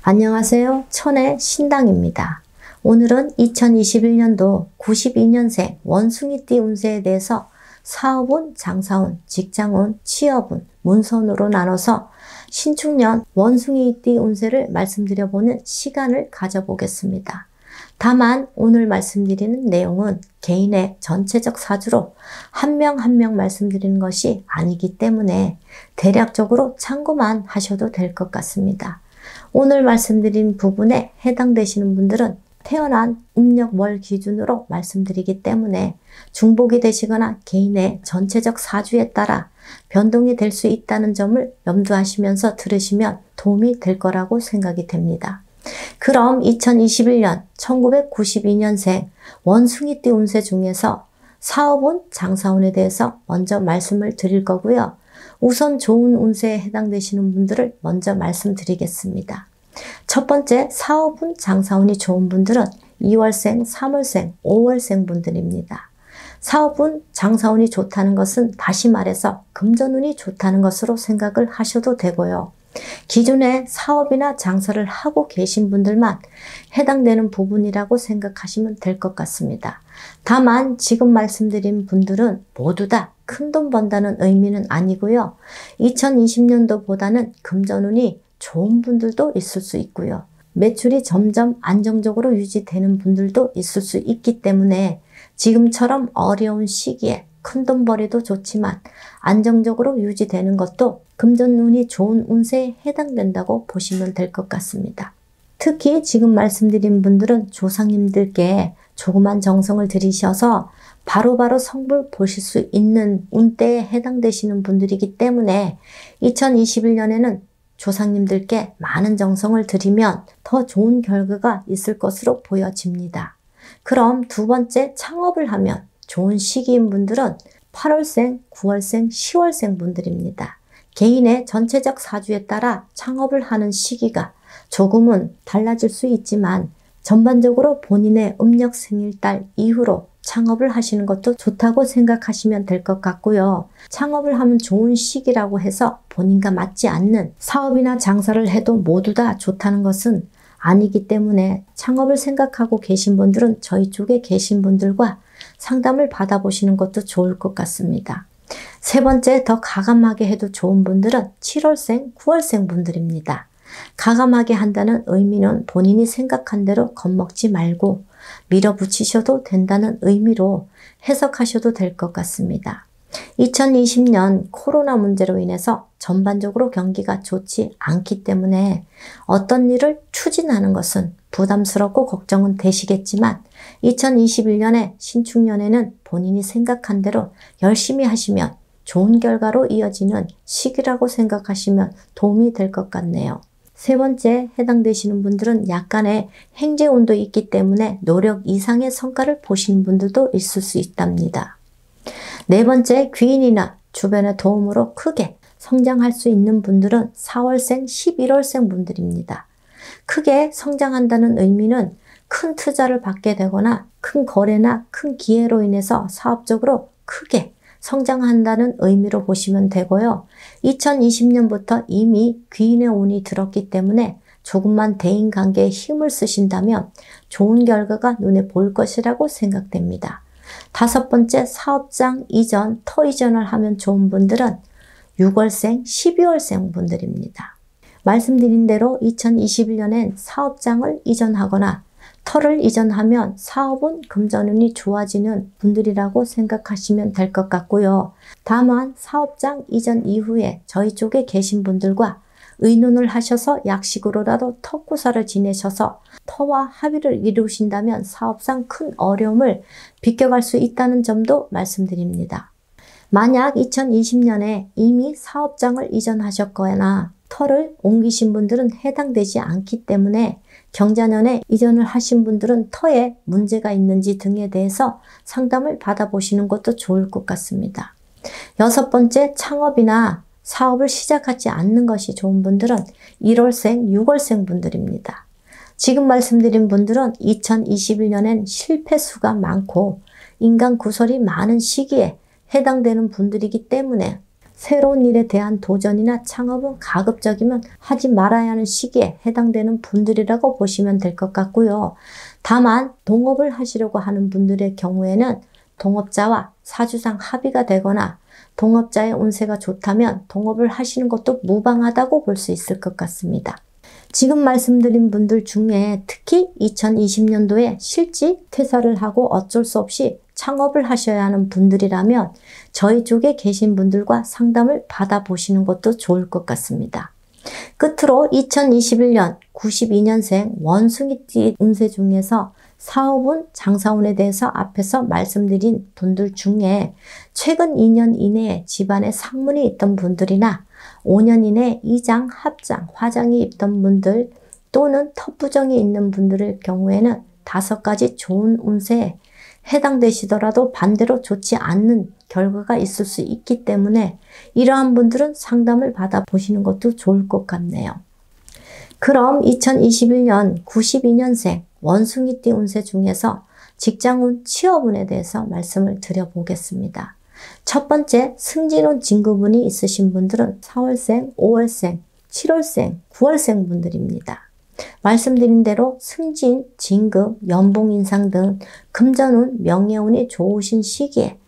안녕하세요. 천의 신당입니다. 오늘은 2021년도 92년생 원숭이띠 운세에 대해서 사업운, 장사운, 직장운, 취업운, 문선으로 나눠서 신축년 원숭이띠 운세를 말씀드려보는 시간을 가져보겠습니다. 다만 오늘 말씀드리는 내용은 개인의 전체적 사주로 한 명 한 명 말씀드리는 것이 아니기 때문에 대략적으로 참고만 하셔도 될 것 같습니다. 오늘 말씀드린 부분에 해당되시는 분들은 태어난 음력월 기준으로 말씀드리기 때문에 중복이 되시거나 개인의 전체적 사주에 따라 변동이 될 수 있다는 점을 염두하시면서 들으시면 도움이 될 거라고 생각이 됩니다. 그럼 2021년 1992년생 원숭이띠 운세 중에서 사업운, 장사운에 대해서 먼저 말씀을 드릴 거고요. 우선 좋은 운세에 해당되시는 분들을 먼저 말씀드리겠습니다. 첫 번째, 사업운, 장사운이 좋은 분들은 2월생, 3월생, 5월생 분들입니다. 사업운, 장사운이 좋다는 것은 다시 말해서 금전운이 좋다는 것으로 생각을 하셔도 되고요. 기존에 사업이나 장사를 하고 계신 분들만 해당되는 부분이라고 생각하시면 될 것 같습니다. 다만 지금 말씀드린 분들은 모두 다 큰돈 번다는 의미는 아니고요. 2020년도보다는 금전운이 좋은 분들도 있을 수 있고요. 매출이 점점 안정적으로 유지되는 분들도 있을 수 있기 때문에 지금처럼 어려운 시기에 큰돈벌이도 좋지만 안정적으로 유지되는 것도 금전운이 좋은 운세에 해당된다고 보시면 될 것 같습니다. 특히 지금 말씀드린 분들은 조상님들께 조그만 정성을 들이셔서 바로바로 성불 보실 수 있는 운대에 해당되시는 분들이기 때문에 2021년에는 조상님들께 많은 정성을 들이면 더 좋은 결과가 있을 것으로 보여집니다. 그럼 두 번째, 창업을 하면 좋은 시기인 분들은 8월생, 9월생, 10월생 분들입니다. 개인의 전체적 사주에 따라 창업을 하는 시기가 조금은 달라질 수 있지만 전반적으로 본인의 음력 생일달 이후로 창업을 하시는 것도 좋다고 생각하시면 될 것 같고요. 창업을 하면 좋은 시기라고 해서 본인과 맞지 않는 사업이나 장사를 해도 모두 다 좋다는 것은 아니기 때문에 창업을 생각하고 계신 분들은 저희 쪽에 계신 분들과 상담을 받아보시는 것도 좋을 것 같습니다. 세 번째, 더 가감하게 해도 좋은 분들은 7월생, 9월생 분들입니다. 가감하게 한다는 의미는 본인이 생각한 대로 겁먹지 말고 밀어붙이셔도 된다는 의미로 해석하셔도 될 것 같습니다. 2020년 코로나 문제로 인해서 전반적으로 경기가 좋지 않기 때문에 어떤 일을 추진하는 것은 부담스럽고 걱정은 되시겠지만 2021년에 신축년에는 본인이 생각한 대로 열심히 하시면 좋은 결과로 이어지는 시기라고 생각하시면 도움이 될 것 같네요. 세 번째, 해당되시는 분들은 약간의 행재운도 있기 때문에 노력 이상의 성과를 보시는 분들도 있을 수 있답니다. 네 번째, 귀인이나 주변의 도움으로 크게 성장할 수 있는 분들은 4월생, 11월생 분들입니다. 크게 성장한다는 의미는 큰 투자를 받게 되거나 큰 거래나 큰 기회로 인해서 사업적으로 크게 성장한다는 의미로 보시면 되고요. 2020년부터 이미 귀인의 운이 들었기 때문에 조금만 대인관계에 힘을 쓰신다면 좋은 결과가 눈에 보일 것이라고 생각됩니다. 다섯 번째, 사업장 이전, 터 이전을 하면 좋은 분들은 6월생, 12월생 분들입니다. 말씀드린 대로 2021년엔 사업장을 이전하거나 터를 이전하면 사업은 금전운이 좋아지는 분들이라고 생각하시면 될 것 같고요. 다만 사업장 이전 이후에 저희 쪽에 계신 분들과 의논을 하셔서 약식으로라도 터구사를 지내셔서 터와 합의를 이루신다면 사업상 큰 어려움을 비껴갈 수 있다는 점도 말씀드립니다. 만약 2020년에 이미 사업장을 이전하셨거나 터를 옮기신 분들은 해당되지 않기 때문에 경자년에 이전을 하신 분들은 터에 문제가 있는지 등에 대해서 상담을 받아보시는 것도 좋을 것 같습니다. 여섯 번째, 창업이나 사업을 시작하지 않는 것이 좋은 분들은 1월생, 6월생 분들입니다. 지금 말씀드린 분들은 2021년엔 실패수가 많고 인간 구설이 많은 시기에 해당되는 분들이기 때문에 새로운 일에 대한 도전이나 창업은 가급적이면 하지 말아야 하는 시기에 해당되는 분들이라고 보시면 될 것 같고요. 다만 동업을 하시려고 하는 분들의 경우에는 동업자와 사주상 합의가 되거나 동업자의 운세가 좋다면 동업을 하시는 것도 무방하다고 볼 수 있을 것 같습니다. 지금 말씀드린 분들 중에 특히 2020년도에 실직 퇴사를 하고 어쩔 수 없이 창업을 하셔야 하는 분들이라면 저희 쪽에 계신 분들과 상담을 받아보시는 것도 좋을 것 같습니다. 끝으로 2021년 92년생 원숭이띠 운세 중에서 사업운, 장사운에 대해서 앞에서 말씀드린 분들 중에 최근 2년 이내에 집안에 상문이 있던 분들이나 5년 이내에 이장, 합장, 화장이 있던 분들 또는 터부정이 있는 분들의 경우에는 5가지 좋은 운세에 해당되시더라도 반대로 좋지 않는 결과가 있을 수 있기 때문에 이러한 분들은 상담을 받아보시는 것도 좋을 것 같네요. 그럼 2021년 92년생 원숭이띠 운세 중에서 직장운, 취업운에 대해서 말씀을 드려보겠습니다. 첫 번째, 승진운, 진급운이 있으신 분들은 4월생, 5월생, 7월생, 9월생 분들입니다. 말씀드린 대로 승진, 진급, 연봉 인상 등 금전운, 명예운이 좋으신 시기에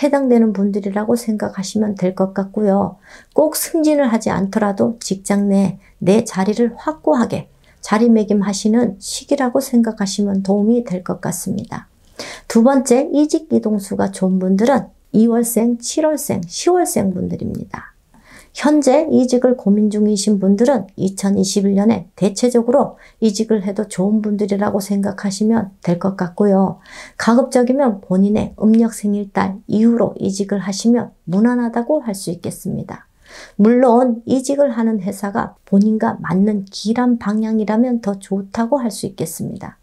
해당되는 분들이라고 생각하시면 될 것 같고요. 꼭 승진을 하지 않더라도 직장 내 내 자리를 확고하게 자리매김하시는 시기라고 생각하시면 도움이 될 것 같습니다. 두 번째, 이직 이동수가 좋은 분들은 2월생, 7월생, 10월생 분들입니다. 현재 이직을 고민 중이신 분들은 2021년에 대체적으로 이직을 해도 좋은 분들이라고 생각하시면 될 것 같고요. 가급적이면 본인의 음력 생일달 이후로 이직을 하시면 무난하다고 할 수 있겠습니다. 물론 이직을 하는 회사가 본인과 맞는 길한 방향이라면 더 좋다고 할 수 있겠습니다.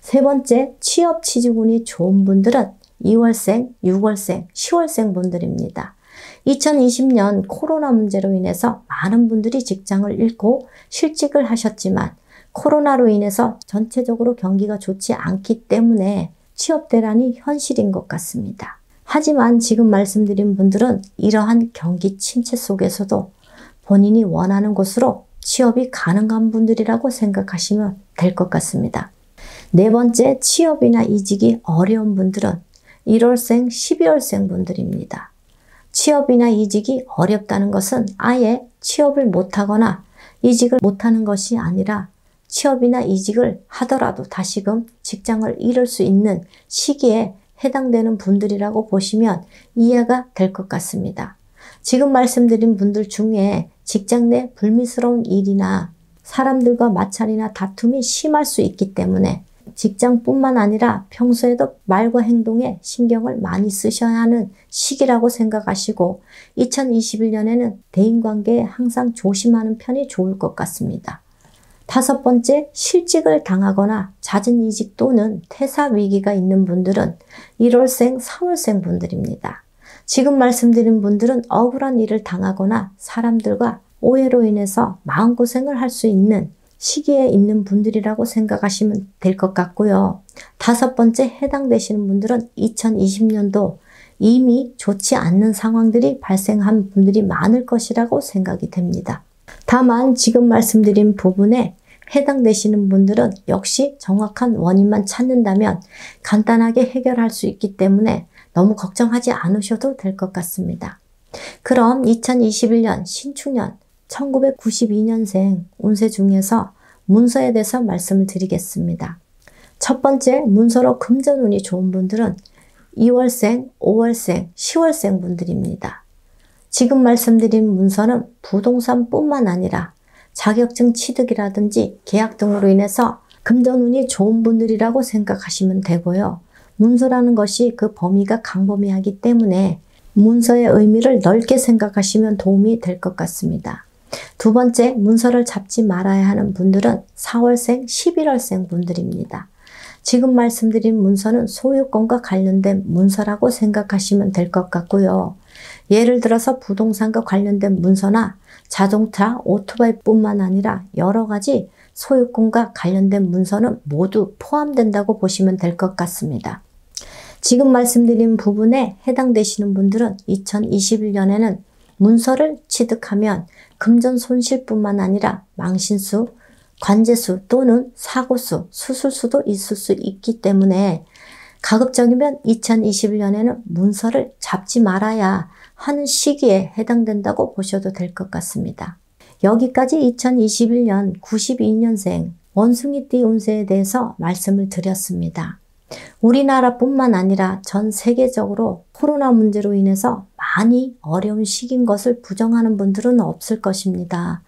세 번째, 취업 취직운이 좋은 분들은 2월생, 6월생, 10월생 분들입니다. 2020년 코로나 문제로 인해서 많은 분들이 직장을 잃고 실직을 하셨지만 코로나로 인해서 전체적으로 경기가 좋지 않기 때문에 취업 대란이 현실인 것 같습니다. 하지만 지금 말씀드린 분들은 이러한 경기 침체 속에서도 본인이 원하는 곳으로 취업이 가능한 분들이라고 생각하시면 될 것 같습니다. 네 번째, 취업이나 이직이 어려운 분들은 1월생, 12월생 분들입니다. 취업이나 이직이 어렵다는 것은 아예 취업을 못하거나 이직을 못하는 것이 아니라 취업이나 이직을 하더라도 다시금 직장을 잃을 수 있는 시기에 해당되는 분들이라고 보시면 이해가 될 것 같습니다. 지금 말씀드린 분들 중에 직장 내 불미스러운 일이나 사람들과 마찰이나 다툼이 심할 수 있기 때문에 직장뿐만 아니라 평소에도 말과 행동에 신경을 많이 쓰셔야 하는 시기라고 생각하시고 2021년에는 대인관계에 항상 조심하는 편이 좋을 것 같습니다. 다섯 번째, 실직을 당하거나 잦은 이직 또는 퇴사 위기가 있는 분들은 1월생, 4월생 분들입니다. 지금 말씀드린 분들은 억울한 일을 당하거나 사람들과 오해로 인해서 마음고생을 할 수 있는 시기에 있는 분들이라고 생각하시면 될 것 같고요. 다섯 번째, 해당되시는 분들은 2020년도 이미 좋지 않는 상황들이 발생한 분들이 많을 것이라고 생각이 됩니다. 다만 지금 말씀드린 부분에 해당되시는 분들은 역시 정확한 원인만 찾는다면 간단하게 해결할 수 있기 때문에 너무 걱정하지 않으셔도 될 것 같습니다. 그럼 2021년 신축년 1992년생 운세 중에서 문서에 대해서 말씀을 드리겠습니다. 첫 번째, 문서로 금전운이 좋은 분들은 2월생, 5월생, 10월생 분들입니다. 지금 말씀드린 문서는 부동산뿐만 아니라 자격증 취득이라든지 계약 등으로 인해서 금전운이 좋은 분들이라고 생각하시면 되고요. 문서라는 것이 그 범위가 광범위하기 때문에 문서의 의미를 넓게 생각하시면 도움이 될 것 같습니다. 두 번째, 문서를 잡지 말아야 하는 분들은 4월생, 11월생 분들입니다. 지금 말씀드린 문서는 소유권과 관련된 문서라고 생각하시면 될 것 같고요. 예를 들어서 부동산과 관련된 문서나 자동차, 오토바이뿐만 아니라 여러 가지 소유권과 관련된 문서는 모두 포함된다고 보시면 될 것 같습니다. 지금 말씀드린 부분에 해당되시는 분들은 2021년에는 문서를 취득하면 금전 손실뿐만 아니라 망신수, 관제수 또는 사고수, 수술수도 있을 수 있기 때문에 가급적이면 2021년에는 문서를 잡지 말아야 하는 시기에 해당된다고 보셔도 될 것 같습니다. 여기까지 2021년 92년생 원숭이띠 운세에 대해서 말씀을 드렸습니다. 우리나라뿐만 아니라 전 세계적으로 코로나 문제로 인해서 많이 어려운 시기인 것을 부정하는 분들은 없을 것입니다.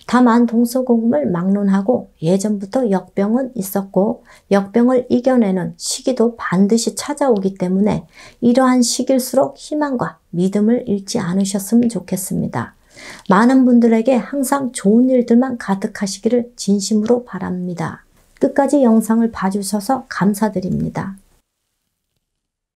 다만 동서고금을 막론하고 예전부터 역병은 있었고 역병을 이겨내는 시기도 반드시 찾아오기 때문에 이러한 시기일수록 희망과 믿음을 잃지 않으셨으면 좋겠습니다. 많은 분들에게 항상 좋은 일들만 가득하시기를 진심으로 바랍니다. 끝까지 영상을 봐주셔서 감사드립니다.